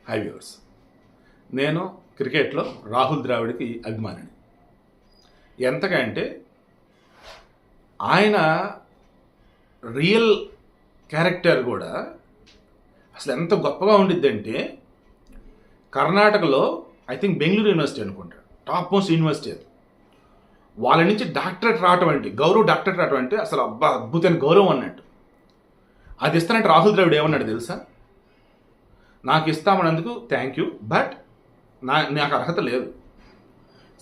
High viewers, నేను క్రికెట్లో రాహుల్ ద్రావిడ్కి అభిమానిని. ఎంతకంటే ఆయన రియల్ క్యారెక్టర్ కూడా అసలు ఎంత గొప్పగా ఉండిద్దంటే, కర్ణాటకలో ఐ థింక్ బెంగళూరు యూనివర్సిటీ అనుకుంటాడు, టాప్ మోస్ట్ యూనివర్సిటీ అది. వాళ్ళ నుంచి డాక్టరేట్ రావటం అంటే, గౌరవ్ డాక్టరేట్ రావటం అంటే అసలు అబ్బా అద్భుతమైన గౌరవం అన్నట్టు. అది ఇస్తానంటే రాహుల్ ద్రావిడ్ ఏమన్నాడు తెలుసా? నాకు ఇస్తామన్నందుకు థ్యాంక్ యూ, బట్ నాకు అర్హత లేదు.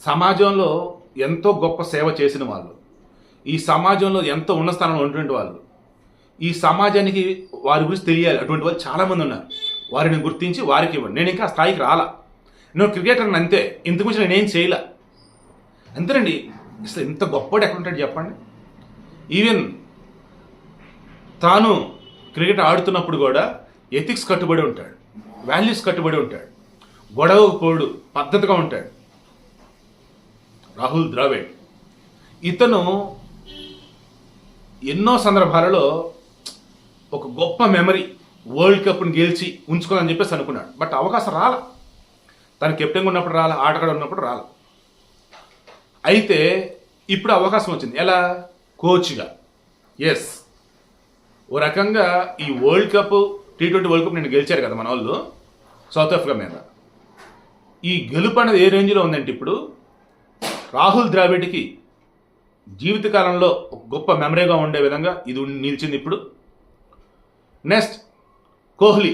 సమాజంలో ఎంతో గొప్ప సేవ చేసిన వాళ్ళు, ఈ సమాజంలో ఎంతో ఉన్న స్థానంలో ఉన్నటువంటి వాళ్ళు, ఈ సమాజానికి వారి గురించి తెలియాలి, అటువంటి వాళ్ళు చాలామంది ఉన్నారు. వారిని గుర్తించి వారికి ఇవ్వండి. నేను ఇంకా ఆ స్థాయికి రాలా, నేను క్రికెటర్ని అంతే, ఇంతకుమించి నేనేం చేయలే అంతేనండి. అసలు ఇంత గొప్పవాడు ఎక్కడ ఉంటాడు చెప్పండి? ఈవెన్ తాను క్రికెట్ ఆడుతున్నప్పుడు కూడా ఎథిక్స్ కట్టుబడి ఉంటాడు, వాల్యూస్ కట్టుబడి ఉంటాడు, గొడవకు పోడు, పద్ధతిగా ఉంటాడు రాహుల్ ద్రావిడ్. ఇతను ఎన్నో సందర్భాలలో ఒక గొప్ప మెమరీ, వరల్డ్ కప్ని గెలిచి ఉంచుకోవాలని చెప్పేసి అనుకున్నాడు. బట్ అవకాశం రాల, తను కెప్టెన్గా ఉన్నప్పుడు రాల, ఆటగాడు ఉన్నప్పుడు రాల. అయితే ఇప్పుడు అవకాశం వచ్చింది. ఎలా? కోచ్గా. ఎస్, ఓ రకంగా ఈ world cup, T20 world cup నేను గెలిచారు కదా మన వాళ్ళు సౌత్ ఆఫ్రికా మీద. ఈ గెలుపు అనేది ఏ రేంజ్లో ఉందంటే, ఇప్పుడు రాహుల్ ద్రావిడ్కి జీవితకాలంలో ఒక గొప్ప మెమరీగా ఉండే విధంగా ఇది నిలిచింది. ఇప్పుడు నెక్స్ట్ కోహ్లీ,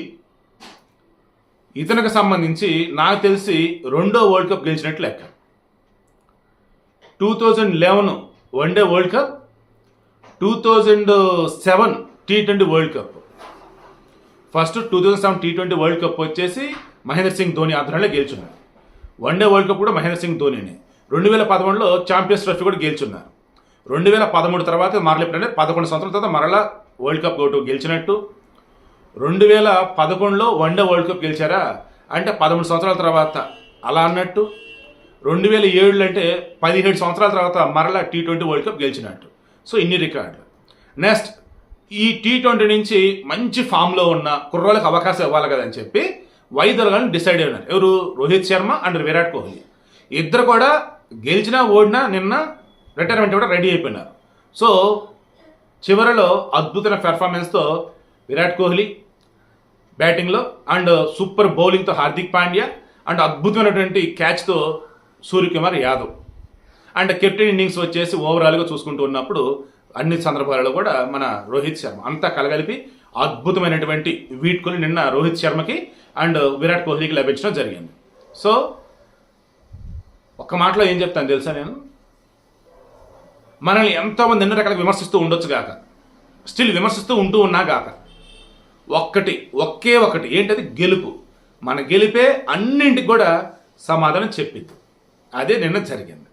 ఇతనికి సంబంధించి నాకు తెలిసి 2వ వరల్డ్ కప్ గెలిచినట్లు లెక్క. 2011 one day world cup, 2007 T20 world cup. First 2007 T20 world cup వచ్చేసి మహేంద్ర సింగ్ ధోని ఆధ్వర్యంలో గెలుచున్నారు. వన్డే వరల్డ్ కప్ కూడా మహేంద్ర సింగ్ ధోనినే. 2011లో ఛాంపియన్స్ ట్రోఫీ కూడా గెలుచున్నారు. 2013 తర్వాత మరలా 11 సంవత్సరాల తర్వాత మరలా వరల్డ్ కప్ గెలిచినట్టు. 2011లో వన్డే వరల్డ్ కప్ గెలిచారా అంటే 13 సంవత్సరాల తర్వాత అలా అన్నట్టు. 2007 అంటే 17 సంవత్సరాల తర్వాత మరలా T20 వరల్డ్ కప్ గెలిచినట్టు. సో ఇన్ని రికార్డులు. నెక్స్ట్ ఈ T20 నుంచి మంచి ఫామ్లో ఉన్న కుర్రోళ్ళకి అవకాశం ఇవ్వాలి కదని చెప్పి వైదొలగాలని డిసైడ్ అయినారు. ఎవరు? రోహిత్ శర్మ అండ్ విరాట్ కోహ్లీ. ఇద్దరు కూడా గెలిచినా ఓడినా నిన్న రిటైర్మెంట్ కూడా రెడీ అయిపోయినారు. సో చివరిలో అద్భుతమైన పెర్ఫార్మెన్స్తో విరాట్ కోహ్లీ బ్యాటింగ్లో, అండ్ సూపర్ బౌలింగ్తో హార్దిక్ పాండ్యా, అండ్ అద్భుతమైనటువంటి క్యాచ్తో Suryakumar Yadav, and captain innings వచ్చేసి ఓవరాల్గా చూసుకుంటూ ఉన్నప్పుడు అన్ని సందర్భాలలో కూడా మన రోహిత్ శర్మ అంతా కలగలిపి అద్భుతమైనటువంటి వీడ్కోలు నిన్న రోహిత్ శర్మకి అండ్ విరాట్ కోహ్లీకి లభించడం జరిగింది. సో ఒక్క మాటలో ఏం చెప్తాను తెలుసా, నేను మనల్ని ఎంతోమంది ఎన్నో రకాలుగా విమర్శిస్తూ ఉండొచ్చు గాక, స్టిల్ విమర్శిస్తూ ఉంటూ ఉన్నా గాక, ఒకే ఒకటి ఏంటది? గెలుపు. మన గెలిపే అన్నింటికి కూడా సమాధానం చెప్పింది. అదే నిన్న జరిగింది.